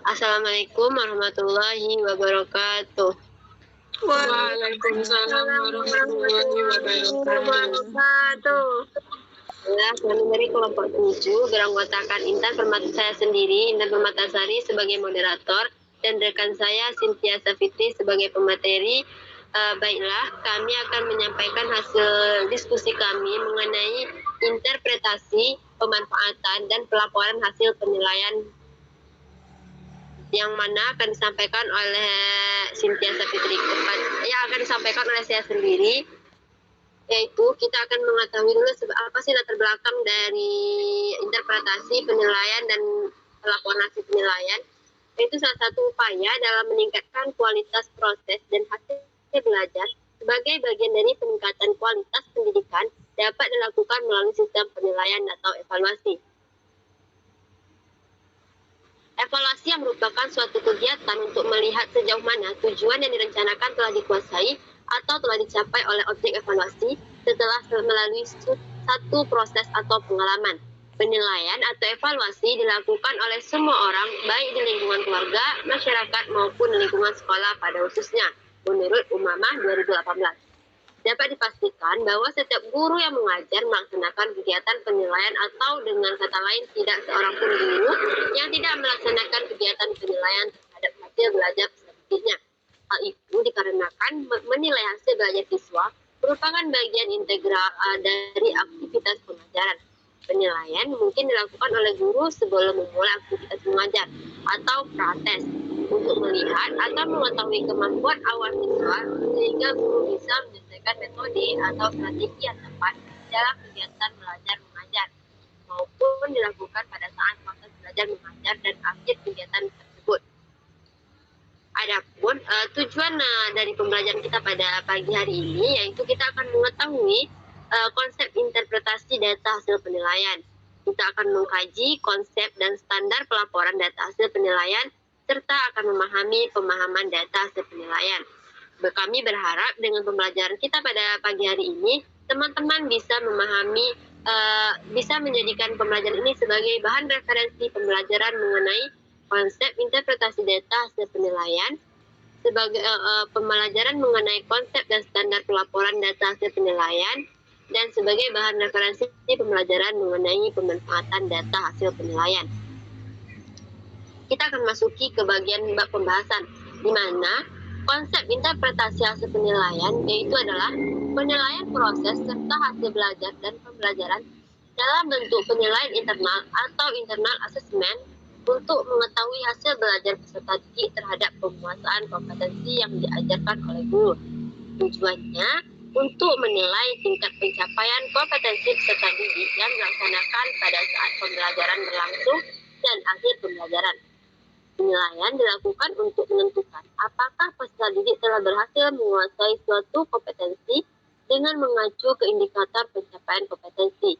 Assalamualaikum warahmatullahi wabarakatuh. Waalaikumsalam warahmatullahi wabarakatuh. Kami dari kelompok 7 beranggotakan Intan Permata saya sendiri, Intan Permatasari sebagai moderator, dan rekan saya Cynthia Safitri sebagai pemateri. Baiklah, kami akan menyampaikan hasil diskusi kami mengenai interpretasi, pemanfaatan, dan pelaporan hasil penilaian yang mana akan disampaikan oleh Cynthia Safitri, yang akan disampaikan oleh saya sendiri, yaitu kita akan mengetahui dulu apa sih latar belakang dari interpretasi, penilaian, dan pelaporan hasil penilaian. Itu salah satu upaya dalam meningkatkan kualitas proses dan hasil belajar sebagai bagian dari peningkatan kualitas pendidikan dapat dilakukan melalui sistem penilaian atau evaluasi. Evaluasi yang merupakan suatu kegiatan untuk melihat sejauh mana tujuan yang direncanakan telah dikuasai atau telah dicapai oleh objek evaluasi setelah melalui satu proses atau pengalaman. Penilaian atau evaluasi dilakukan oleh semua orang, baik di lingkungan keluarga, masyarakat, maupun lingkungan sekolah pada khususnya, menurut Umamah 2018. Dapat dipastikan bahwa setiap guru yang mengajar melaksanakan kegiatan penilaian atau dengan kata lain tidak seorang pun guru yang tidak melaksanakan kegiatan penilaian terhadap hasil belajar peserta didiknya. Hal itu dikarenakan menilai hasil belajar siswa merupakan bagian integral dari aktivitas pengajaran. Penilaian mungkin dilakukan oleh guru sebelum memulai aktivitas mengajar atau prates untuk melihat atau mengetahui kemampuan awal siswa sehingga guru bisa menyelesaikan metode atau strategi yang tepat dalam kegiatan belajar mengajar maupun dilakukan pada saat proses belajar mengajar dan akhir kegiatan tersebut. Adapun tujuan dari pembelajaran kita pada pagi hari ini yaitu kita akan mengetahui konsep interpretasi data hasil penilaian. Kita akan mengkaji konsep dan standar pelaporan data hasil penilaian serta akan memahami pemahaman data hasil penilaian. Kami berharap dengan pembelajaran kita pada pagi hari ini, teman-teman bisa memahami, bisa menjadikan pembelajaran ini sebagai bahan referensi pembelajaran mengenai konsep interpretasi data hasil penilaian, sebagai pembelajaran mengenai konsep dan standar pelaporan data hasil penilaian, dan sebagai bahan referensi pembelajaran mengenai pemanfaatan data hasil penilaian. Kita akan masuki ke bagian bab pembahasan, di mana konsep interpretasi hasil penilaian yaitu adalah penilaian proses serta hasil belajar dan pembelajaran dalam bentuk penilaian internal atau internal assessment untuk mengetahui hasil belajar peserta didik terhadap penguasaan kompetensi yang diajarkan oleh guru. Tujuannya untuk menilai tingkat pencapaian kompetensi peserta didik yang dilaksanakan pada saat pembelajaran berlangsung dan akhir pembelajaran. Penilaian dilakukan untuk menentukan apakah peserta didik telah berhasil menguasai suatu kompetensi dengan mengacu ke indikator pencapaian kompetensi.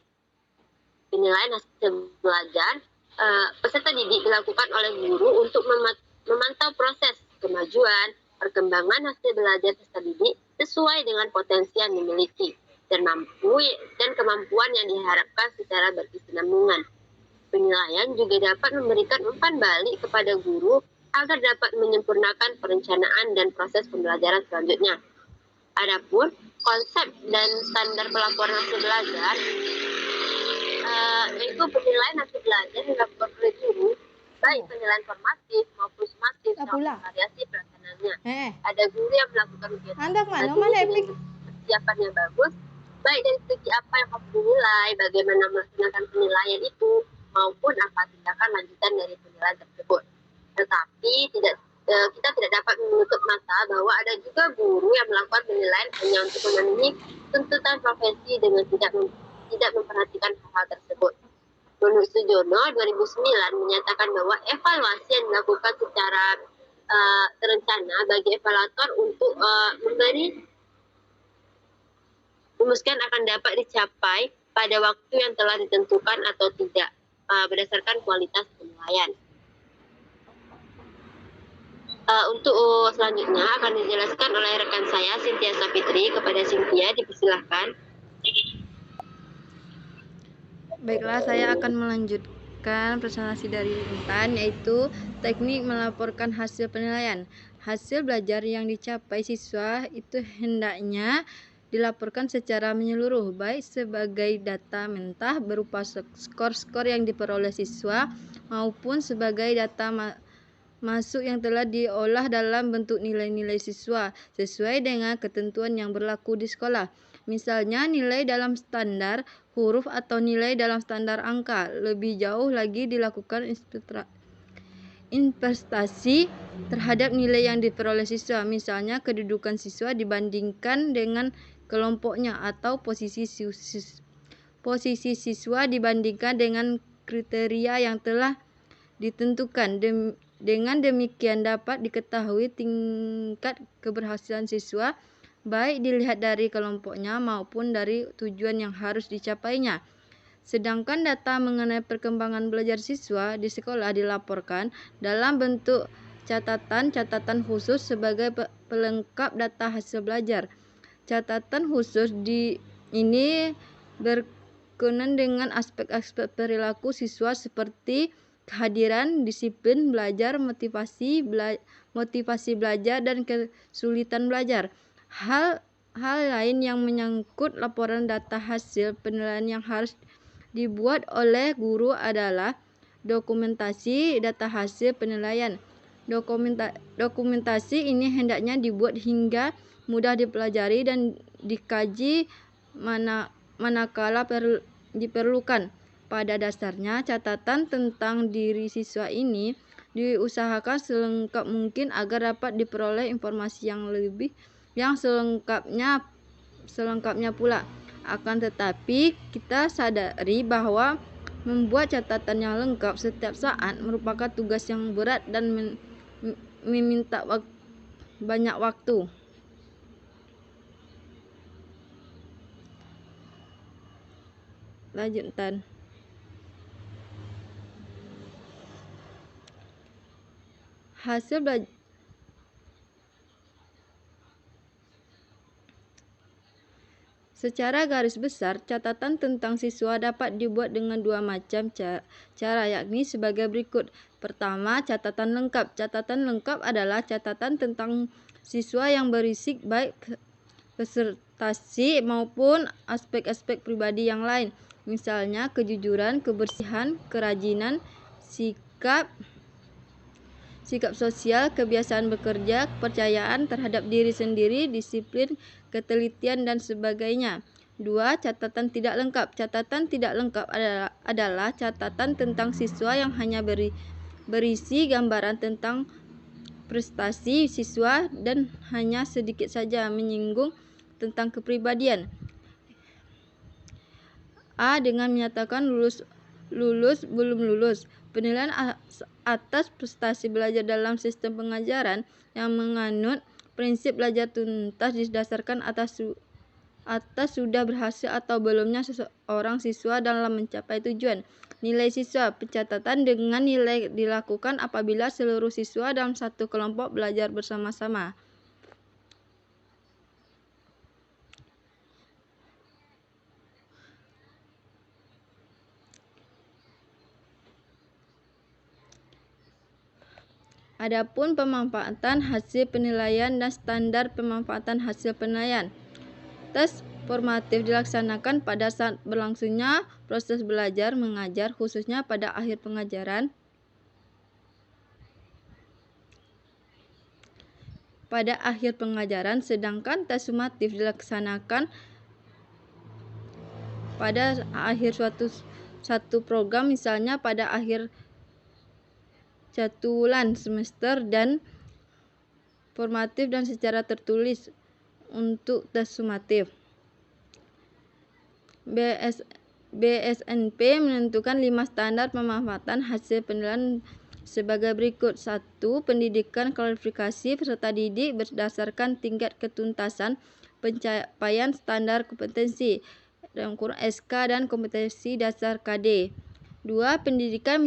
Penilaian hasil belajar peserta didik dilakukan oleh guru untuk memantau proses kemajuan, perkembangan hasil belajar peserta didik sesuai dengan potensi yang dimiliki dan kemampuan yang diharapkan secara berkesinambungan. Penilaian juga dapat memberikan umpan balik kepada guru agar dapat menyempurnakan perencanaan dan proses pembelajaran selanjutnya. Adapun konsep dan standar pelaporan hasil belajar, yaitu penilaian hasil belajar yang dilakukan oleh guru, baik penilaian formatif maupun sumatif serta variasi pelaksanaannya. Ada guru yang melakukan kegiatan persiapan yang bagus, baik dari segi apa yang harus dinilai, bagaimana melaksanakan penilaian itu, maupun apa tindakan lanjutan dari penilaian tersebut. Tetapi kita tidak dapat menutup mata bahwa ada juga guru yang melakukan penilaian hanya untuk memenuhi tuntutan profesi dengan tidak memperhatikan hal-hal tersebut. Menurut Sujono 2009 menyatakan bahwa evaluasi yang dilakukan secara terencana bagi evaluator untuk memutuskan akan dapat dicapai pada waktu yang telah ditentukan atau tidak berdasarkan kualitas penilaian. Untuk selanjutnya akan dijelaskan oleh rekan saya Cynthia Safitri. Kepada Cynthia dipersilahkan. Baiklah, saya akan melanjutkan presentasi dari Intan, yaitu teknik melaporkan hasil penilaian. Hasil belajar yang dicapai siswa itu hendaknya dilaporkan secara menyeluruh, baik sebagai data mentah berupa skor-skor yang diperoleh siswa maupun sebagai data masuk yang telah diolah dalam bentuk nilai-nilai siswa sesuai dengan ketentuan yang berlaku di sekolah. Misalnya nilai dalam standar huruf atau nilai dalam standar angka. Lebih jauh lagi dilakukan investasi terhadap nilai yang diperoleh siswa, misalnya kedudukan siswa dibandingkan dengan kelompoknya atau posisi siswa dibandingkan dengan kriteria yang telah ditentukan. Dengan demikian dapat diketahui tingkat keberhasilan siswa baik dilihat dari kelompoknya maupun dari tujuan yang harus dicapainya. Sedangkan data mengenai perkembangan belajar siswa di sekolah dilaporkan dalam bentuk catatan khusus sebagai pelengkap data hasil belajar. Catatan khusus ini berkenaan dengan aspek-aspek perilaku siswa seperti kehadiran, disiplin belajar, motivasi belajar, dan kesulitan belajar. Hal lain yang menyangkut laporan data hasil penilaian yang harus dibuat oleh guru adalah dokumentasi data hasil penilaian. Dokumentasi ini hendaknya dibuat hingga mudah dipelajari dan dikaji manakala diperlukan. Pada dasarnya, catatan tentang diri siswa ini diusahakan selengkap mungkin agar dapat diperoleh informasi yang selengkapnya pula. Akan tetapi, kita sadari bahwa membuat catatan yang lengkap setiap saat merupakan tugas yang berat dan meminta banyak waktu. Lanjutan. Hasil belajar. Secara garis besar, catatan tentang siswa dapat dibuat dengan dua macam cara, yakni sebagai berikut. Pertama, catatan lengkap. Catatan lengkap adalah catatan tentang siswa yang berisi baik prestasi maupun aspek-aspek pribadi yang lain. Misalnya kejujuran, kebersihan, kerajinan, sikap sosial, kebiasaan bekerja, kepercayaan terhadap diri sendiri, disiplin, ketelitian, dan sebagainya. 2. Catatan tidak lengkap. Catatan tidak lengkap adalah catatan tentang siswa yang hanya berisi gambaran tentang prestasi siswa dan hanya sedikit saja menyinggung tentang kepribadian. A. Dengan menyatakan lulus, belum lulus. Penilaian atas prestasi belajar dalam sistem pengajaran yang menganut prinsip belajar tuntas didasarkan atas sudah berhasil atau belumnya seorang siswa dalam mencapai tujuan. Nilai siswa. Pencatatan dengan nilai dilakukan apabila seluruh siswa dalam satu kelompok belajar bersama-sama. Adapun pemanfaatan hasil penilaian dan standar pemanfaatan hasil penilaian. Tes formatif dilaksanakan pada saat berlangsungnya proses belajar mengajar, khususnya pada akhir pengajaran. Sedangkan tes sumatif dilaksanakan pada akhir suatu program, misalnya pada akhir jadwalan semester, dan formatif dan secara tertulis untuk tes sumatif. BSNP menentukan 5 standar pemanfaatan hasil penilaian sebagai berikut. 1. Pendidikan kualifikasi peserta didik berdasarkan tingkat ketuntasan pencapaian standar kompetensi SK dan kompetensi dasar KD. 2. Pendidikan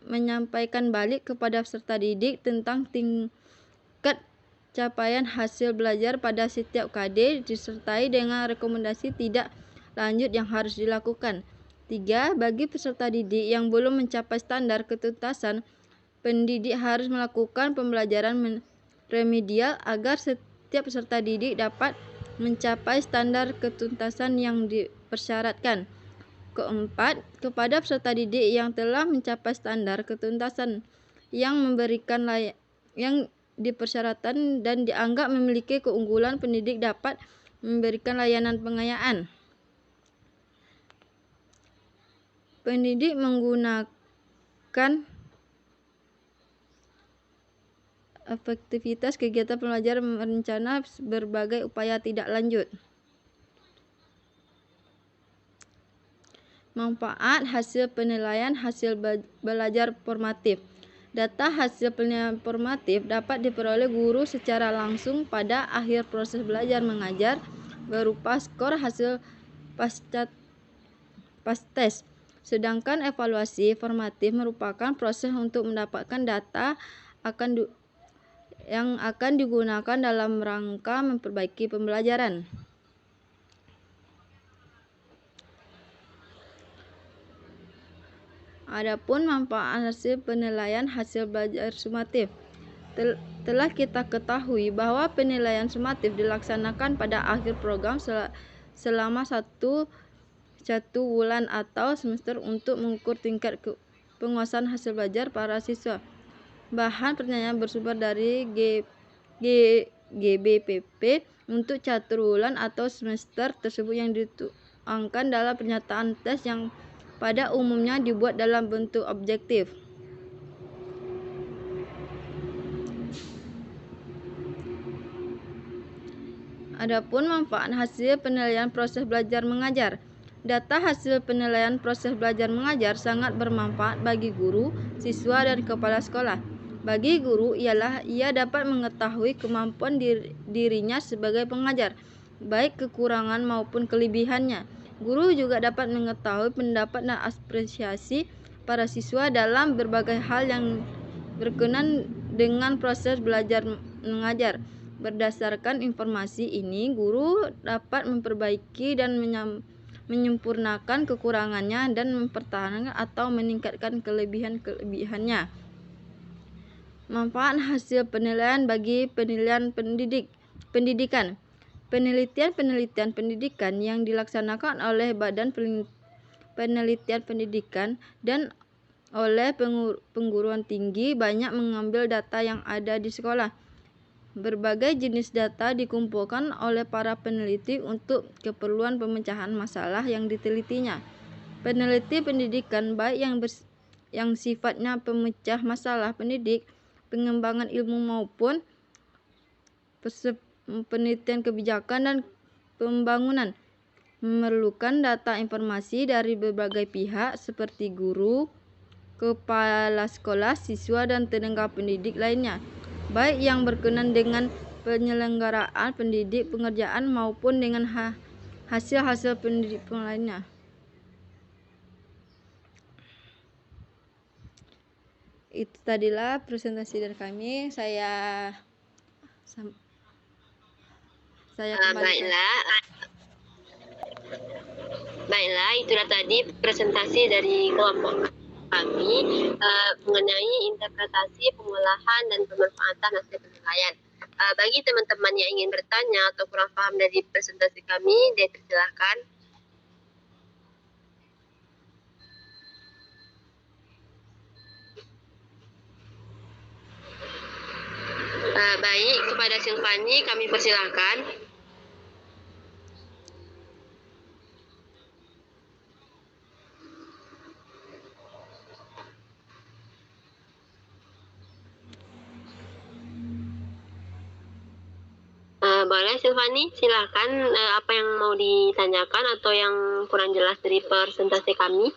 menyampaikan balik kepada peserta didik tentang tingkat capaian hasil belajar pada setiap KD disertai dengan rekomendasi tidak lanjut yang harus dilakukan. 3. Bagi peserta didik yang belum mencapai standar ketuntasan pendidik harus melakukan pembelajaran remedial agar setiap peserta didik dapat mencapai standar ketuntasan yang dipersyaratkan. Keempat, kepada peserta didik yang telah mencapai standar ketuntasan yang yang dipersyaratkan dan dianggap memiliki keunggulan, pendidik dapat memberikan layanan pengayaan. Pendidik menggunakan efektivitas kegiatan pembelajaran merencana berbagai upaya tidak lanjut. Manfaat hasil penilaian hasil belajar formatif. Data hasil penilaian formatif dapat diperoleh guru secara langsung pada akhir proses belajar mengajar berupa skor hasil pastes. Sedangkan evaluasi formatif merupakan proses untuk mendapatkan data yang akan digunakan dalam rangka memperbaiki pembelajaran. Adapun manfaat hasil penilaian hasil belajar sumatif. Telah kita ketahui bahwa penilaian sumatif dilaksanakan pada akhir program selama satu bulan atau semester untuk mengukur tingkat penguasaan hasil belajar para siswa. Bahan pertanyaan bersumber dari GBPP untuk catur bulan atau semester tersebut yang dituangkan dalam pernyataan tes yang pada umumnya dibuat dalam bentuk objektif. Adapun manfaat hasil penilaian proses belajar mengajar. Data hasil penilaian proses belajar mengajar sangat bermanfaat bagi guru, siswa, dan kepala sekolah. Bagi guru ialah ia dapat mengetahui kemampuan dirinya sebagai pengajar, baik kekurangan maupun kelebihannya. Guru juga dapat mengetahui pendapat dan apresiasi para siswa dalam berbagai hal yang berkenaan dengan proses belajar mengajar. Berdasarkan informasi ini, guru dapat memperbaiki dan menyempurnakan kekurangannya dan mempertahankan atau meningkatkan kelebihan-kelebihannya. Manfaat hasil penilaian bagi penilaian pendidikan. Penelitian pendidikan yang dilaksanakan oleh Badan Penelitian Pendidikan dan oleh perguruan tinggi banyak mengambil data yang ada di sekolah. Berbagai jenis data dikumpulkan oleh para peneliti untuk keperluan pemecahan masalah yang ditelitinya. Peneliti pendidikan baik yang sifatnya pemecah masalah pendidik, pengembangan ilmu maupun penelitian kebijakan dan pembangunan memerlukan data informasi dari berbagai pihak seperti guru, kepala sekolah, siswa, dan tenaga pendidik lainnya, baik yang berkenaan dengan penyelenggaraan pendidik, pengerjaan maupun dengan hasil-hasil pendidik lainnya. Itu tadilah presentasi dari kami. Saya kembali. Baiklah, itulah tadi presentasi dari kelompok kami mengenai interpretasi, pengolahan, dan pemanfaatan hasil penilaian. Bagi teman-teman yang ingin bertanya atau kurang paham dari presentasi kami, dipersilakan. Baik, kepada Silvani kami persilakan. Boleh Silvani, silakan apa yang mau ditanyakan atau yang kurang jelas dari presentasi kami.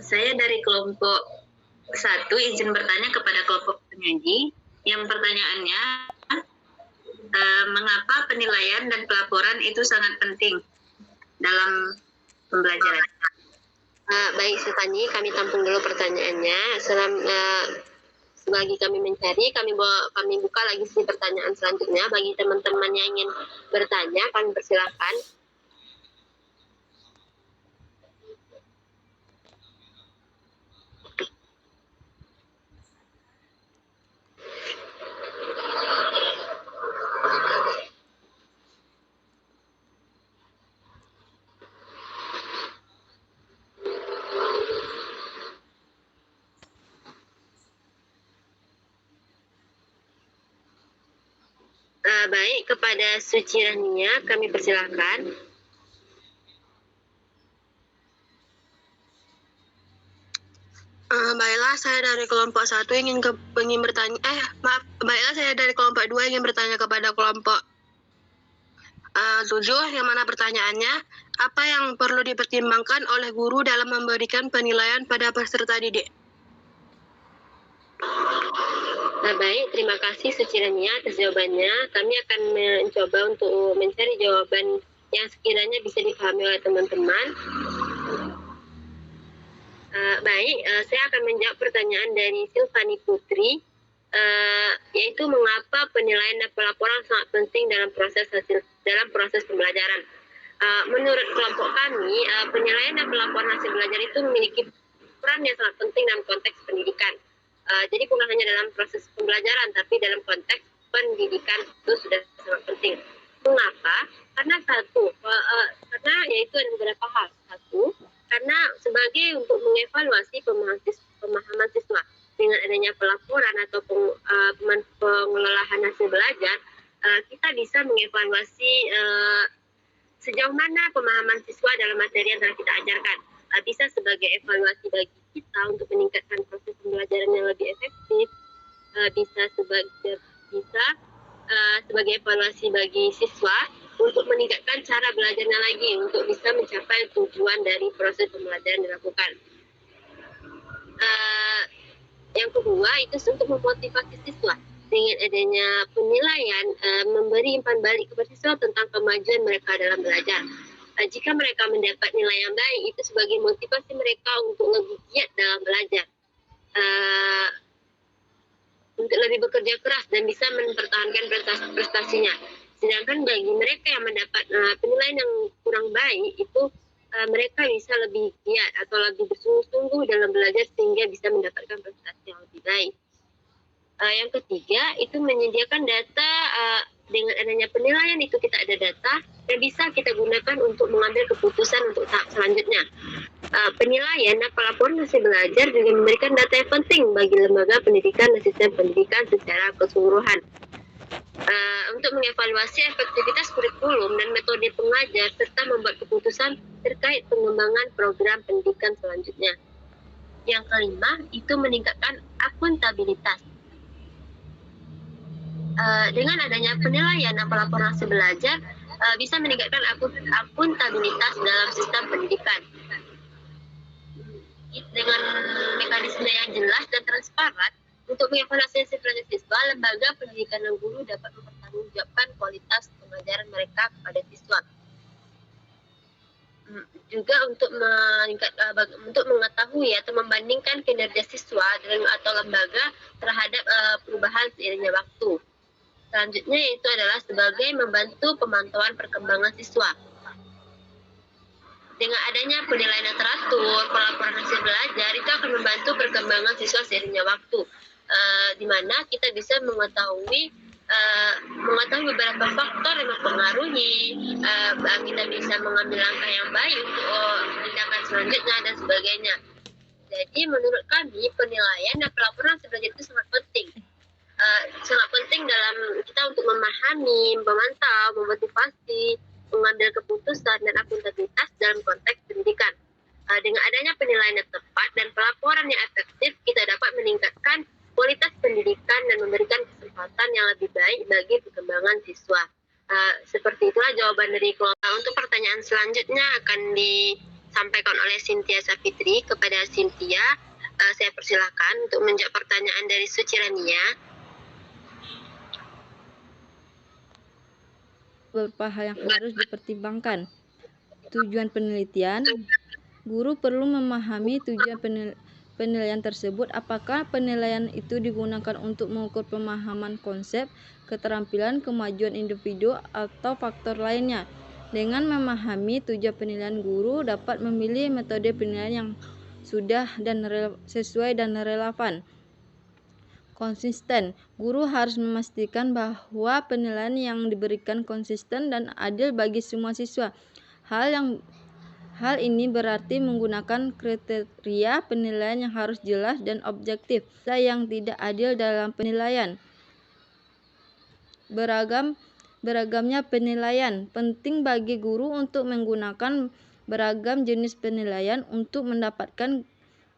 Saya dari kelompok 1 izin bertanya kepada kelompok penyaji. Yang pertanyaannya, mengapa penilaian dan pelaporan itu sangat penting dalam pembelajaran? Baik Silvani, kami tampung dulu pertanyaannya. Selagi kami mencari, kami buka lagi sesi pertanyaan selanjutnya. Bagi teman-teman yang ingin bertanya, kami persilakan. Baik, kepada Suci Rania kami persilahkan. Baiklah, saya dari kelompok 1 ingin bertanya. Baiklah, saya dari kelompok 2 ingin bertanya kepada kelompok 7, yang mana pertanyaannya, apa yang perlu dipertimbangkan oleh guru dalam memberikan penilaian pada peserta didik? Baik, terima kasih Suci Rania atas jawabannya. Kami akan mencoba untuk mencari jawaban yang sekiranya bisa dipahami oleh teman-teman. Baik, saya akan menjawab pertanyaan dari Silvani Putri, yaitu mengapa penilaian dan pelaporan sangat penting dalam proses pembelajaran. Menurut kelompok kami, penilaian dan pelaporan hasil belajar itu memiliki peran yang sangat penting dalam konteks pendidikan. Jadi bukan hanya dalam proses pembelajaran, tapi dalam konteks pendidikan itu sudah sangat penting. Mengapa? Karena karena yaitu ada beberapa hal. Satu, karena sebagai untuk mengevaluasi pemahaman siswa dengan adanya pelaporan atau pengelolaan hasil belajar, kita bisa mengevaluasi sejauh mana pemahaman siswa dalam materi yang telah kita ajarkan. Bisa sebagai evaluasi bagi kita untuk meningkatkan proses pembelajaran yang lebih efektif, bisa sebagai evaluasi bagi siswa untuk meningkatkan cara belajarnya lagi untuk bisa mencapai tujuan dari proses pembelajaran dilakukan. Yang kedua itu untuk memotivasi siswa dengan adanya penilaian, memberi umpan balik kepada siswa tentang kemajuan mereka dalam belajar. Jika mereka mendapat nilai yang baik, itu sebagai motivasi mereka untuk lebih giat dalam belajar, untuk lebih bekerja keras dan bisa mempertahankan prestasinya. Sedangkan bagi mereka yang mendapat penilaian yang kurang baik, itu mereka bisa lebih giat atau lebih bersungguh-sungguh dalam belajar sehingga bisa mendapatkan prestasi yang lebih baik. Yang ketiga itu menyediakan data. Dengan adanya penilaian itu kita ada data yang bisa kita gunakan untuk mengambil keputusan untuk tahap selanjutnya. Penilaian dan pelaporan hasil belajar juga memberikan data yang penting bagi lembaga pendidikan dan sistem pendidikan secara keseluruhan. Untuk mengevaluasi efektivitas kurikulum dan metode pengajar serta membuat keputusan terkait pengembangan program pendidikan selanjutnya. Yang kelima itu meningkatkan akuntabilitas. Dengan adanya penilaian dan pelaporan hasil belajar bisa meningkatkan akuntabilitas dalam sistem pendidikan. Dengan mekanisme yang jelas dan transparan untuk mengevaluasi hasil belajar siswa, lembaga pendidikan dan guru dapat mempertanggungjawabkan kualitas pengajaran mereka kepada siswa. Juga untuk mengetahui atau membandingkan kinerja siswa atau lembaga terhadap perubahan seiringnya waktu. Selanjutnya itu adalah sebagai membantu pemantauan perkembangan siswa. Dengan adanya penilaian yang teratur, pelaporan hasil belajar itu akan membantu perkembangan siswa seiringnya waktu, di mana kita bisa mengetahui beberapa faktor yang mempengaruhi, kita bisa mengambil langkah yang baik untuk tindakan selanjutnya dan sebagainya. Jadi menurut kami penilaian dan pelaporan hasil belajar itu sangat penting dalam kita untuk memahami, memantau, memotivasi, mengambil keputusan dan akuntabilitas dalam konteks pendidikan. Dengan adanya penilaian yang tepat dan pelaporan yang efektif, kita dapat meningkatkan kualitas pendidikan dan memberikan kesempatan yang lebih baik bagi perkembangan siswa. Seperti itulah jawaban dari kelompok. Untuk pertanyaan selanjutnya akan disampaikan oleh Cynthia Safitri. Kepada Cynthia, saya persilahkan untuk menjawab pertanyaan dari Suci Rania. Beberapa hal yang harus dipertimbangkan. Tujuan penelitian, guru perlu memahami tujuan penilaian tersebut. Apakah penilaian itu digunakan untuk mengukur pemahaman konsep, keterampilan, kemajuan individu, atau faktor lainnya. Dengan memahami tujuan penilaian, guru dapat memilih metode penilaian yang sudah dan sesuai dan relevan. Konsisten. Guru harus memastikan bahwa penilaian yang diberikan konsisten dan adil bagi semua siswa. Hal ini berarti menggunakan kriteria penilaian yang harus jelas dan objektif, yang tidak adil dalam penilaian. Beragam beragamnya penilaian. Penting bagi guru untuk menggunakan beragam jenis penilaian untuk mendapatkan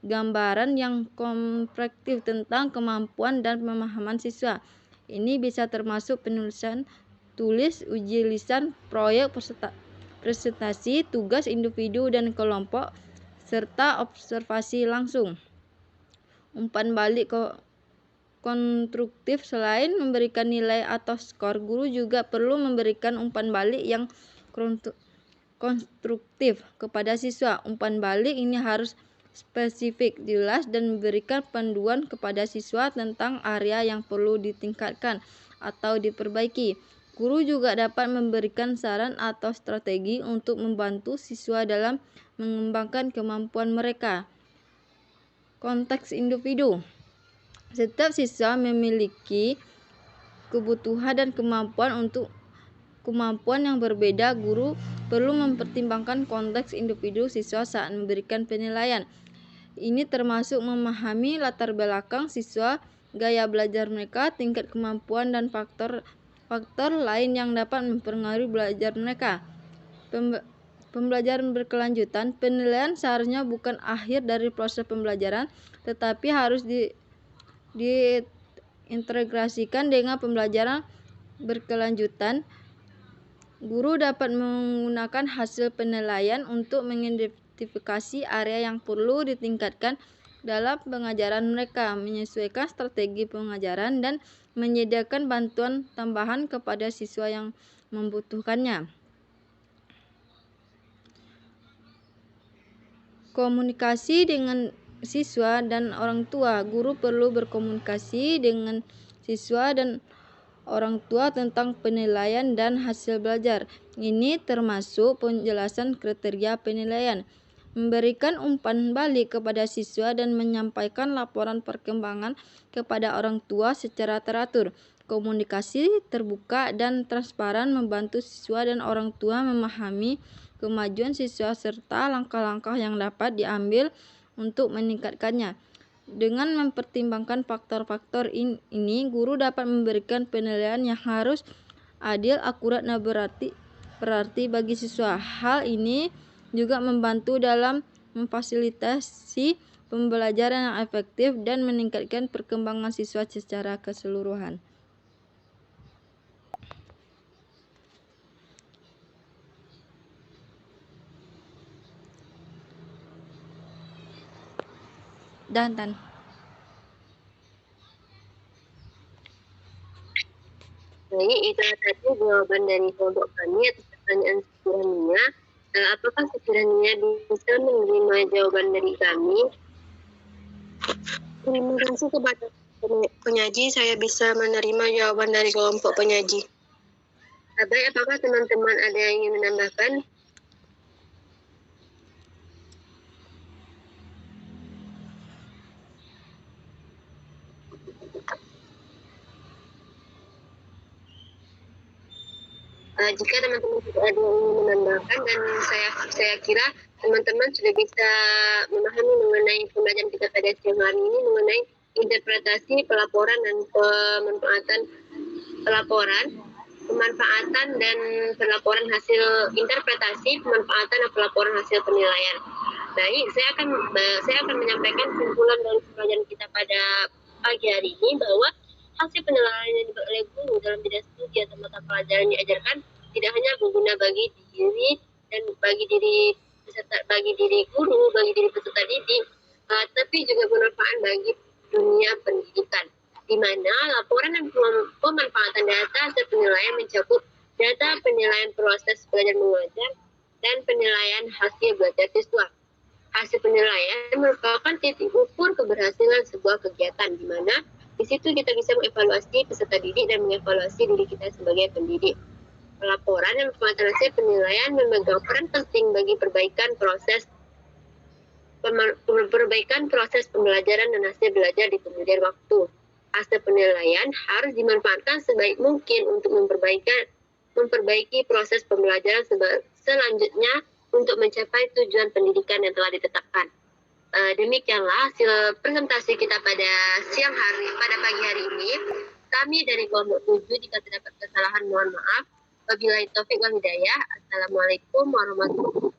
gambaran yang komprehensif tentang kemampuan dan pemahaman siswa. Ini bisa termasuk penulisan tulis, uji lisan, proyek, presentasi, tugas individu dan kelompok, serta observasi langsung. Umpan balik konstruktif. Selain memberikan nilai atau skor, guru juga perlu memberikan umpan balik yang konstruktif kepada siswa. Umpan balik ini harus spesifik, jelas, dan memberikan panduan kepada siswa tentang area yang perlu ditingkatkan atau diperbaiki. Guru juga dapat memberikan saran atau strategi untuk membantu siswa dalam mengembangkan kemampuan mereka. Konteks individu. Setiap siswa memiliki kebutuhan dan kemampuan yang berbeda. Guru perlu mempertimbangkan konteks individu siswa saat memberikan penilaian. Ini termasuk memahami latar belakang siswa, gaya belajar mereka, tingkat kemampuan, dan faktor lain yang dapat mempengaruhi belajar mereka. Pembelajaran berkelanjutan. Penilaian seharusnya bukan akhir dari proses pembelajaran, tetapi harus diintegrasikan dengan pembelajaran berkelanjutan. Guru dapat menggunakan hasil penilaian untuk mengidentifikasi area yang perlu ditingkatkan dalam pengajaran mereka, menyesuaikan strategi pengajaran, dan menyediakan bantuan tambahan kepada siswa yang membutuhkannya. Komunikasi dengan siswa dan orang tua. Guru perlu berkomunikasi dengan siswa dan orang tua tentang penilaian dan hasil belajar. Ini termasuk penjelasan kriteria penilaian, memberikan umpan balik kepada siswa, dan menyampaikan laporan perkembangan kepada orang tua secara teratur. Komunikasi terbuka dan transparan membantu siswa dan orang tua memahami kemajuan siswa serta langkah-langkah yang dapat diambil untuk meningkatkannya. Dengan mempertimbangkan faktor-faktor ini, guru dapat memberikan penilaian yang harus adil, akurat, dan berarti bagi siswa. Hal ini juga membantu dalam memfasilitasi pembelajaran yang efektif dan meningkatkan perkembangan siswa secara keseluruhan. Dan Baik, itu tadi jawaban dari kelompok kami atas pertanyaan sekiranya. Apakah sekiranya bisa menerima jawaban dari kami? Terima kasih kepada penyaji, saya bisa menerima jawaban dari kelompok penyaji. Baik, apakah teman-teman ada yang ingin menambahkan? Jika teman-teman tidak ada yang ingin menambahkan, dan saya kira teman-teman sudah bisa memahami mengenai pembelajaran kita pada siang hari ini mengenai interpretasi pelaporan dan pemanfaatan dan pelaporan hasil interpretasi, pemanfaatan dan pelaporan hasil penilaian. Baik, saya akan menyampaikan kesimpulan dari pembelajaran kita pada pagi hari ini bahwa hasil penilaian yang dibuat oleh guru dalam bidang studi atau mata pelajaran yang diajarkan tidak hanya berguna bagi diri dan bagi diri guru, bagi diri peserta didik, tapi juga bermanfaat bagi dunia pendidikan, di mana laporan dan pemanfaatan data hasil penilaian mencakup data penilaian proses belajar mengajar dan penilaian hasil belajar siswa. Hasil penilaian merupakan titik ukur keberhasilan sebuah kegiatan, di mana di situ kita bisa mengevaluasi peserta didik dan mengevaluasi diri kita sebagai pendidik. Pelaporan dan pemanfaatan hasil penilaian memegang peran penting bagi perbaikan proses pembelajaran dan hasil belajar di kemudian waktu. Hasil penilaian harus dimanfaatkan sebaik mungkin untuk memperbaiki proses pembelajaran selanjutnya untuk mencapai tujuan pendidikan yang telah ditetapkan. Demikianlah hasil presentasi kita pada pagi hari ini. Kami dari kelompok 7, jika terdapat kesalahan mohon maaf. Wabillahi taufik wal hidayah. Assalamualaikum warahmatullahi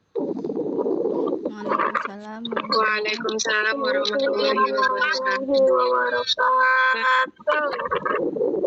Waalaikumsalam. Waalaikumsalam warahmatullahi wabarakatuh. wabarakatuh.